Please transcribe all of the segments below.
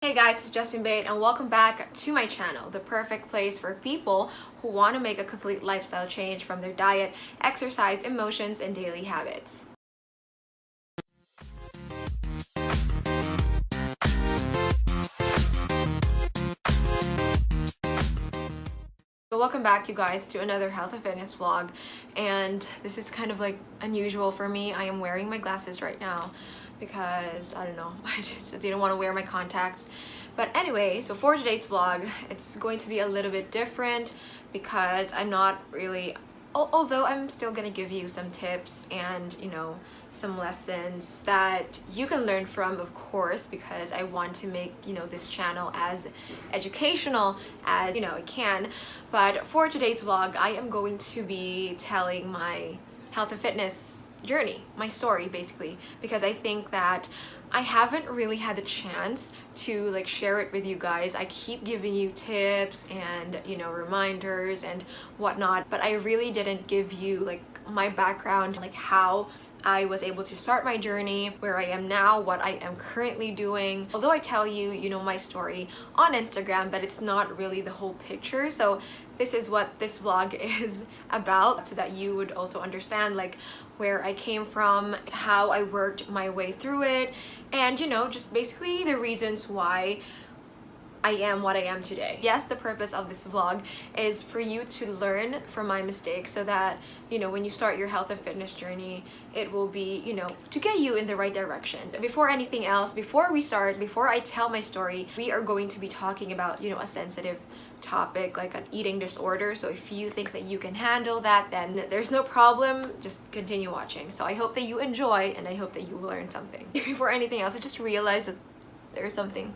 Hey guys, it's Justine and welcome back to my channel, the perfect place for people who want to make a complete lifestyle change from their diet, exercise, emotions, and daily habits. So welcome back, you guys, to another health and fitness vlog, and this is kind of like unusual for me. I am wearing my glasses right now because I don't know, I just didn't want to wear my contacts. But anyway, so for today's vlog, it's going to be a little bit different because I'm not really, although I'm still gonna give you some tips and some lessons that you can learn from, of course, because I want to make this channel as educational as it can. But for today's vlog, I am going to be telling my health and fitness journey, my story basically, because I think that I haven't really had the chance to share it with you guys. I keep giving you tips and reminders and whatnot, but I really didn't give you my background, how I was able to start my journey, where I am now, what I am currently doing. Although I tell you my story on Instagram, but it's not really the whole picture. So this is what this vlog is about, so that you would also understand where I came from, how I worked my way through it, and just basically the reasons why I am what I am today. Yes, the purpose of this vlog is for you to learn from my mistakes, so that when you start your health and fitness journey, it will be to get you in the right direction. Before anything else, before we start, before I tell my story, we are going to be talking about a sensitive topic like an eating disorder. So if you think that you can handle that, then there's no problem, just continue watching. So I hope that you enjoy, and I hope that you learn something. Before anything else, I just realized that there's something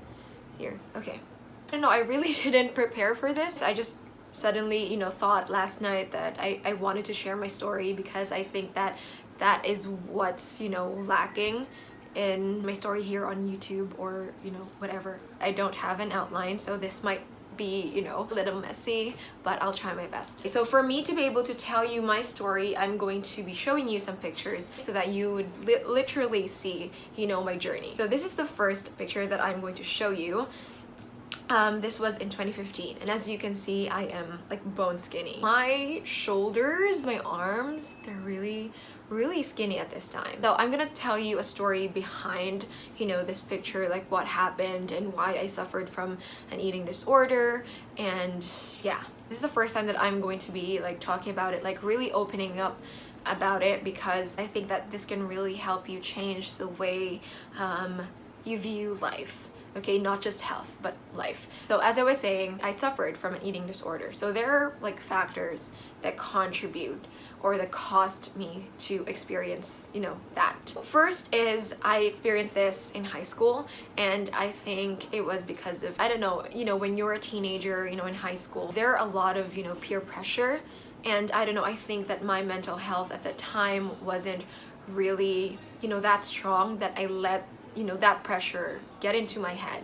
here. Okay, I don't know, I really didn't prepare for this. I just suddenly thought last night that I wanted to share my story, because I think that that is what's lacking in my story here on YouTube, or whatever. I don't have an outline, so this might be a little messy, but I'll try my best. So for me to be able to tell you my story, I'm going to be showing you some pictures so that you would literally see my journey. So this is the first picture that I'm going to show you. This was in 2015, and as you can see, I am bone skinny. My shoulders, my arms, they're really skinny at this time. So I'm gonna tell you a story behind this picture, what happened and why I suffered from an eating disorder. And yeah, this is the first time that I'm going to be talking about it, really opening up about it, because I think that this can really help you change the way you view life. Okay, not just health, but life. So as I was saying, I suffered from an eating disorder. So there are factors that contribute or that caused me to experience, that. First is I experienced this in high school, and I think it was because of, I don't know, when you're a teenager, in high school, there are a lot of, peer pressure. And I don't know, I think that my mental health at that time wasn't really, that strong, that I let that pressure get into my head,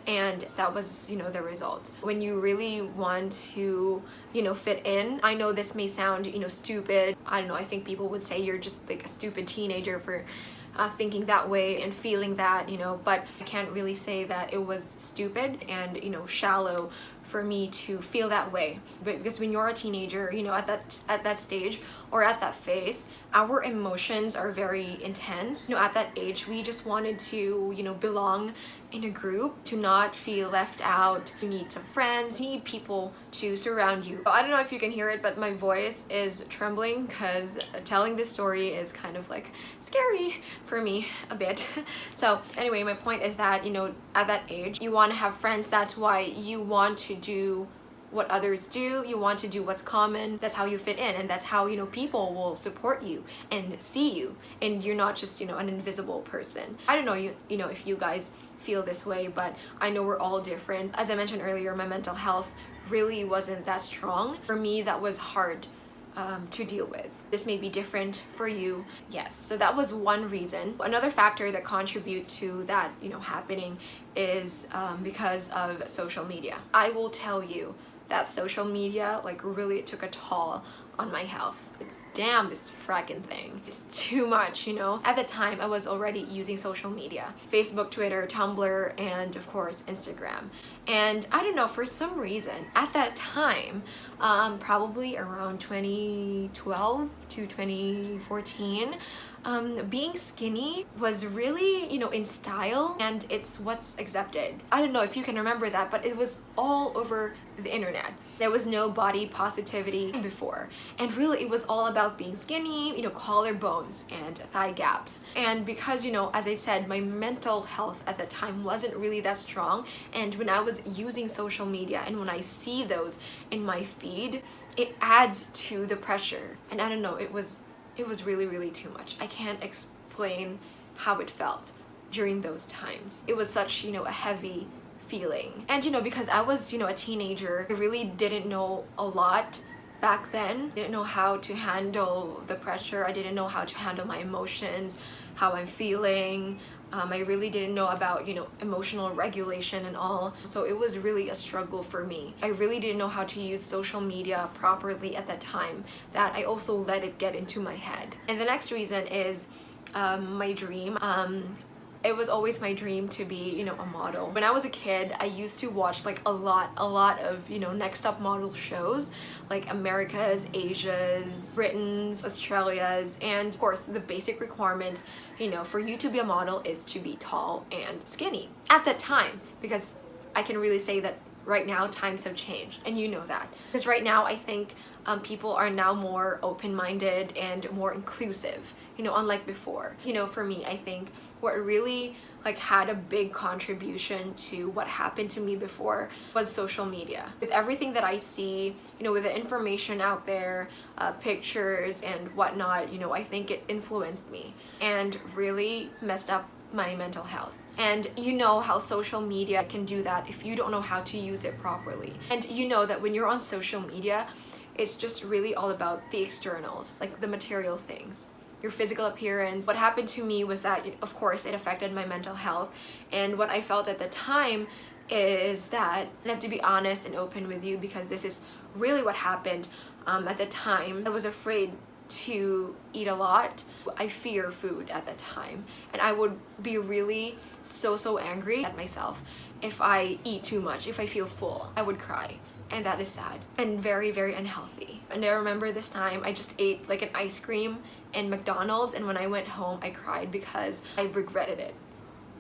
and that was the result. When you really want to fit in, I know this may sound stupid, I don't know, I think people would say you're just a stupid teenager for thinking that way and feeling that, but I can't really say that it was stupid and shallow for me to feel that way. But because when you're a teenager, at that stage or at that phase, our emotions are very intense. At that age, we just wanted to belong in a group, to not feel left out. You need some friends, you need people to surround you. I don't know if you can hear it, but my voice is trembling because telling this story is kind of scary for me a bit. So anyway, my point is that at that age, you want to have friends. That's why you want to do what others do, you want to do what's common. That's how you fit in, and that's how people will support you and see you, and you're not just an invisible person. I don't know if you guys feel this way, but I know we're all different. As I mentioned earlier, my mental health really wasn't that strong. For me, that was hard to deal with. This may be different for you. Yes, so that was one reason. Another factor that contribute to that happening is because of social media. I will tell you that social media really took a toll on my health. damn, this fracking thing, it's too much, you know. At the time I was already using social media, Facebook, Twitter, Tumblr, and of course Instagram. And I don't know, for some reason at that time, probably around 2012 to 2014, being skinny was really, you know, in style, and it's what's accepted. I don't know if you can remember that, but it was all over the internet. There was no body positivity before, and really it was all about being skinny, you know, collarbones and thigh gaps. And because, you know, as I said, my mental health at the time wasn't really that strong, and when I was using social media and when I see those in my feed, it adds to the pressure. And I don't know, it was really too much. I can't explain how it felt during those times. It was such, you know, a heavy feeling. And you know, because I was, you know, a teenager, I really didn't know a lot back then. I didn't know how to handle the pressure. I didn't know how to handle my emotions, how I'm feeling. I really didn't know about, you know, emotional regulation and all. So it was really a struggle for me. I really didn't know how to use social media properly at that time, that I also let it get into my head. And the next reason is my dream. It was always my dream to be, you know, a model. When I was a kid, I used to watch like a lot of, you know, next top model shows, like America's, Asia's, Britain's, Australia's, and of course the basic requirements, you know, for you to be a model is to be tall and skinny at that time, because I can really say that right now times have changed, and you know that. Because right now I think people are now more open-minded and more inclusive, you know, unlike before. You know, for me, I think what really like had a big contribution to what happened to me before was social media. With everything that I see, you know, with the information out there, pictures and whatnot, you know, I think it influenced me and really messed up my mental health. And you know how social media can do that if you don't know how to use it properly. And you know that when you're on social media, it's just really all about the externals, like the material things, your physical appearance. What happened to me was that, of course, it affected my mental health. And what I felt at the time is that, and I have to be honest and open with you because this is really what happened at the time. I was afraid to eat a lot. I fear food at the time, and I would be really so angry at myself if I eat too much. If I feel full, I would cry, and that is sad and very unhealthy. And I remember this time I just ate like an ice cream in McDonald's, and when I went home I cried because I regretted it.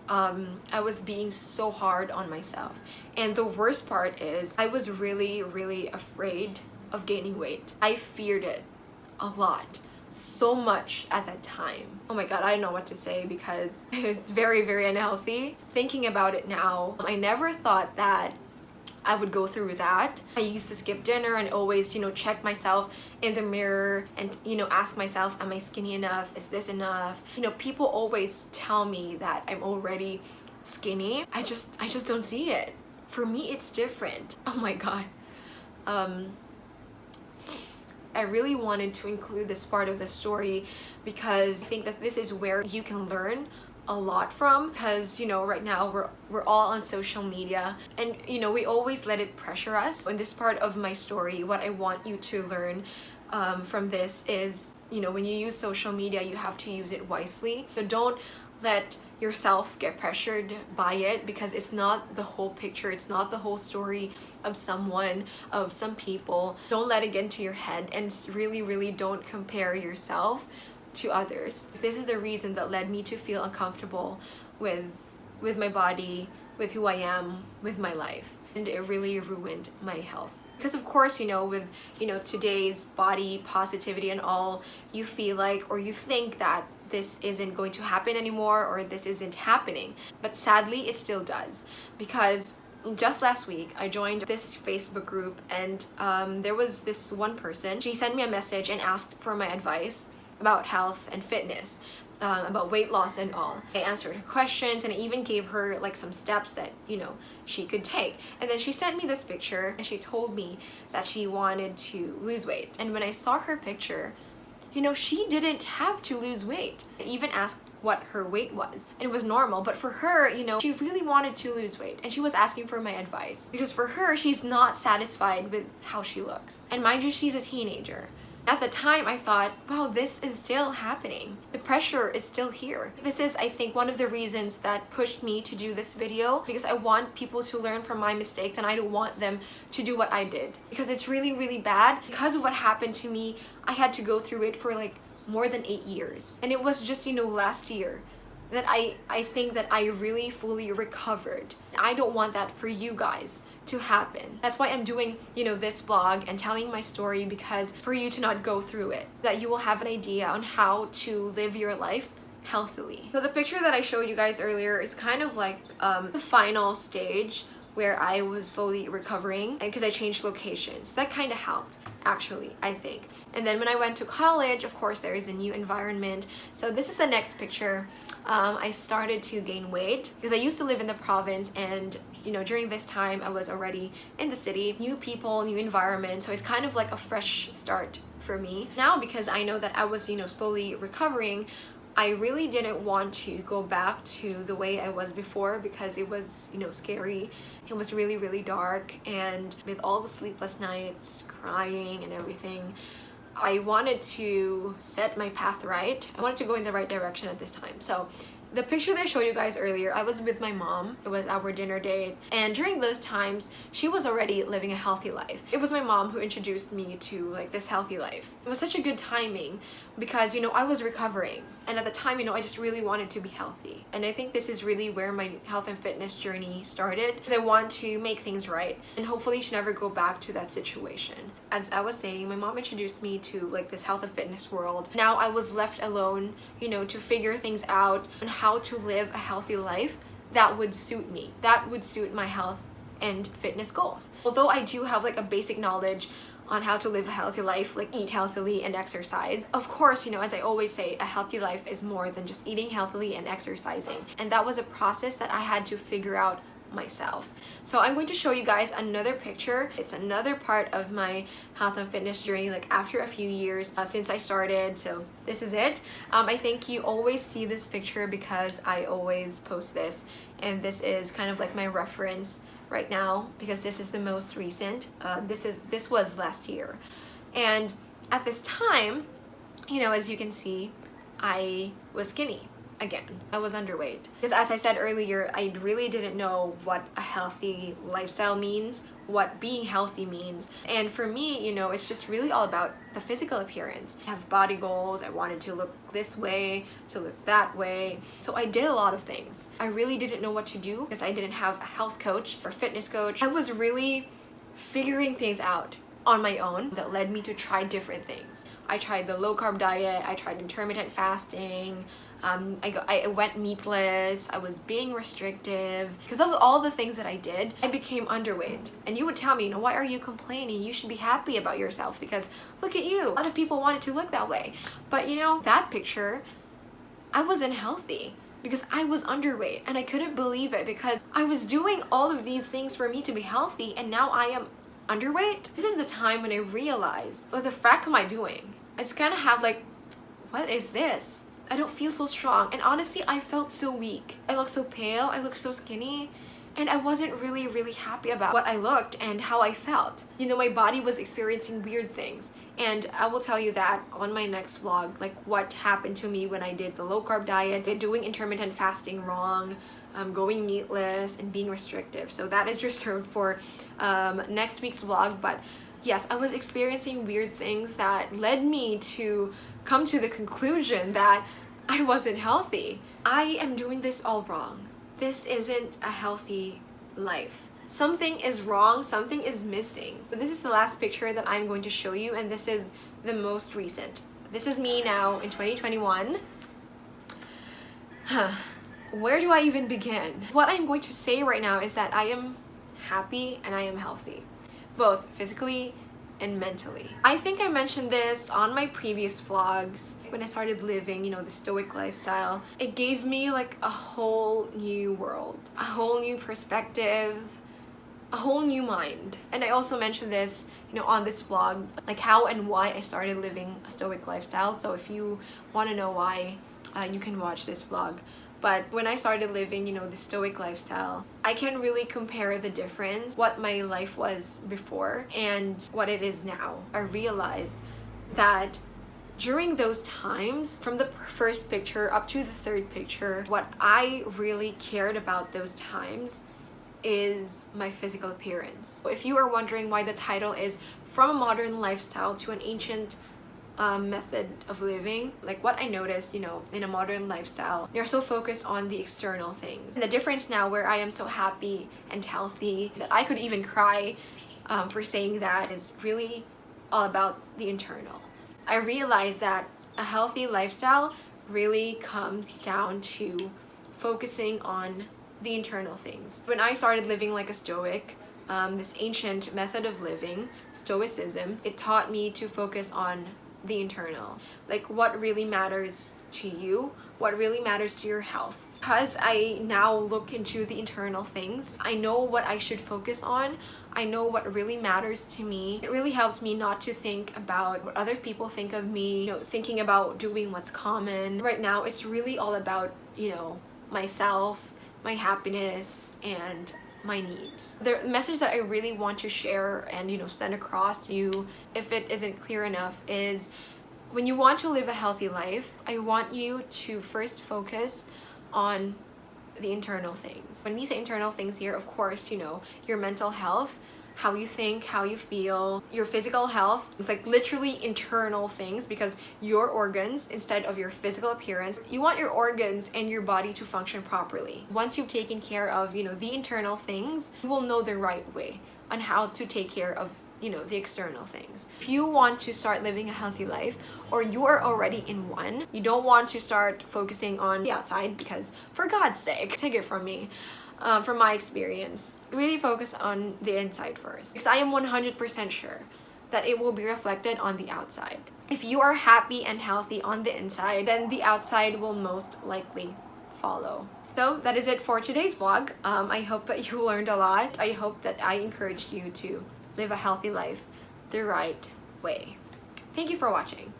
I was being so hard on myself, and the worst part is I was really afraid of gaining weight. I feared it a lot, so much at that time. Oh my god, I don't know what to say because it's very unhealthy. Thinking about it now, I never thought that I would go through that. I used to skip dinner and always, you know, check myself in the mirror and, you know, ask myself, am I skinny enough? Is this enough? You know, people always tell me that I'm already skinny. I just don't see it. For me, it's different. Oh my god. I really wanted to include this part of the story because I think that this is where you can learn a lot from, because, you know, right now we're all on social media, and, you know, we always let it pressure us. In this part of my story, what I want you to learn from this is, you know, when you use social media, you have to use it wisely. So don't let yourself get pressured by it, because it's not the whole picture, it's not the whole story of someone, of some people. Don't let it get into your head, and really don't compare yourself to others. This is the reason that led me to feel uncomfortable with my body, with who I am, with my life, and it really ruined my health. Because of course, you know, with, you know, today's body positivity and all, you feel like, or you think that this isn't going to happen anymore, or this isn't happening. But sadly, it still does, because just last week I joined this Facebook group, and there was this one person. She sent me a message and asked for my advice about health and fitness, about weight loss and all. I answered her questions, and I even gave her like some steps that, you know, she could take. And then she sent me this picture, and she told me that she wanted to lose weight. And when I saw her picture, you know, she didn't have to lose weight. I even asked what her weight was, and it was normal. But for her, you know, she really wanted to lose weight, and she was asking for my advice, because for her, she's not satisfied with how she looks. And mind you, she's a teenager. At the time, I thought, wow, this is still happening. The pressure is still here. This is, I think, one of the reasons that pushed me to do this video, because I want people to learn from my mistakes and I don't want them to do what I did. Because it's really, really bad. Because of what happened to me, I had to go through it for like more than 8 years. And it was just, last year that I think that I really fully recovered. I don't want that for you guys to happen. That's why I'm doing, this vlog and telling my story, because for you to not go through it, that you will have an idea on how to live your life healthily. So the picture that I showed you guys earlier is kind of like the final stage where I was slowly recovering, and because I changed locations. That kind of helped, actually, I think. And then when I went to college, of course, there is a new environment. So this is the next picture. I started to gain weight because I used to live in the province, and during this time I was already in the city. New people, new environment, so it's kind of like a fresh start for me. Now, because I know that I was slowly recovering, I really didn't want to go back to the way I was before, because it was scary. It was really, really dark, and with all the sleepless nights, crying and everything, I wanted to set my path right. I wanted to go in the right direction at this time. So the picture that I showed you guys earlier, I was with my mom. It was our dinner date, and during those times she was already living a healthy life. It was my mom who introduced me to like this healthy life. It was such a good timing because I was recovering, and at the time I just really wanted to be healthy. And I think this is really where my health and fitness journey started, because I want to make things right and hopefully to never go back to that situation. As I was saying, my mom introduced me to like this health and fitness world. Now I was left alone, to figure things out and how to live a healthy life that would suit me, that would suit my health and fitness goals. Although I do have like a basic knowledge on how to live a healthy life, like eat healthily and exercise. Of course, as I always say, a healthy life is more than just eating healthily and exercising. And that was a process that I had to figure out myself. So I'm going to show you guys another picture. It's another part of my health and fitness journey, like after a few years since I started. So this is it. I think you always see this picture because I always post this, and this is kind of like my reference right now because this is the most recent. This was last year, and at this time, as you can see, I was skinny. Again, I was underweight. Because as I said earlier, I really didn't know what a healthy lifestyle means, what being healthy means. And for me, it's just really all about the physical appearance. I have body goals. I wanted to look this way, to look that way. So I did a lot of things. I really didn't know what to do because I didn't have a health coach or fitness coach. I was really figuring things out on my own that led me to try different things. I tried the low carb diet. I tried intermittent fasting. I went meatless. I was being restrictive. Because of all the things that I did, I became underweight. And you would tell me, why are you complaining? You should be happy about yourself because look at you. A lot of people want it to look that way. But that picture, I wasn't healthy because I was underweight, and I couldn't believe it because I was doing all of these things for me to be healthy, and now I am underweight. This is the time when I realized, what the frack am I doing? I just kind of have like, what is this? I don't feel so strong. And honestly, I felt so weak. I looked so pale, I looked so skinny, and I wasn't really, really happy about what I looked and how I felt. My body was experiencing weird things. And I will tell you that on my next vlog, like what happened to me when I did the low carb diet, doing intermittent fasting wrong, going meatless, and being restrictive. So that is reserved for next week's vlog. But yes, I was experiencing weird things that led me to come to the conclusion that I wasn't healthy. I am doing this all wrong. This isn't a healthy life. Something is wrong, something is missing. So this is the last picture that I'm going to show you, and this is the most recent. This is me now in 2021. Where do I even begin? What I'm going to say right now is that I am happy and I am healthy, both physically and mentally. I think I mentioned this on my previous vlogs when I started living, the stoic lifestyle. It gave me like a whole new world, a whole new perspective, a whole new mind. And I also mentioned this, on this vlog, like how and why I started living a stoic lifestyle. So if you want to know why, you can watch this vlog. But when I started living, the stoic lifestyle, I can really compare the difference, what my life was before and what it is now. I realized that during those times, from the first picture up to the third picture, what I really cared about those times is my physical appearance. If you are wondering why the title is From a Modern Lifestyle to an Ancient Method of Living, like what I noticed, you know, in a modern lifestyle, you're so focused on the external things. And the difference now where I am so happy and healthy that I could even cry for saying that is really all about the internal. I realized that a healthy lifestyle really comes down to focusing on the internal things. When I started living like a stoic, this ancient method of living, stoicism, it taught me to focus on the internal, like what really matters to you, what really matters to your health. Because I now look into the internal things, I know what I should focus on, I know what really matters to me. It really helps me not to think about what other people think of me, you know, thinking about doing what's common. Right now, it's really all about, you know, myself, my happiness, and my needs. The message that I really want to share and, you know, send across to you, if it isn't clear enough, is when you want to live a healthy life, I want you to first focus on the internal things. When we say internal things here, of course, you know, your mental health, how you think, how you feel, your physical health. It's like literally internal things, because your organs, instead of your physical appearance, you want your organs and your body to function properly. Once you've taken care of, you know, the internal things, you will know the right way on how to take care of, you know, the external things. If you want to start living a healthy life, or you are already in one, you don't want to start focusing on the outside, because for God's sake, take it from me, from my experience, really focus on the inside first, because I am 100% sure that it will be reflected on the outside. If you are happy and healthy on the inside, then the outside will most likely follow. So that is it for today's vlog. I hope that you learned a lot. I hope that I encouraged you to live a healthy life the right way. Thank you for watching.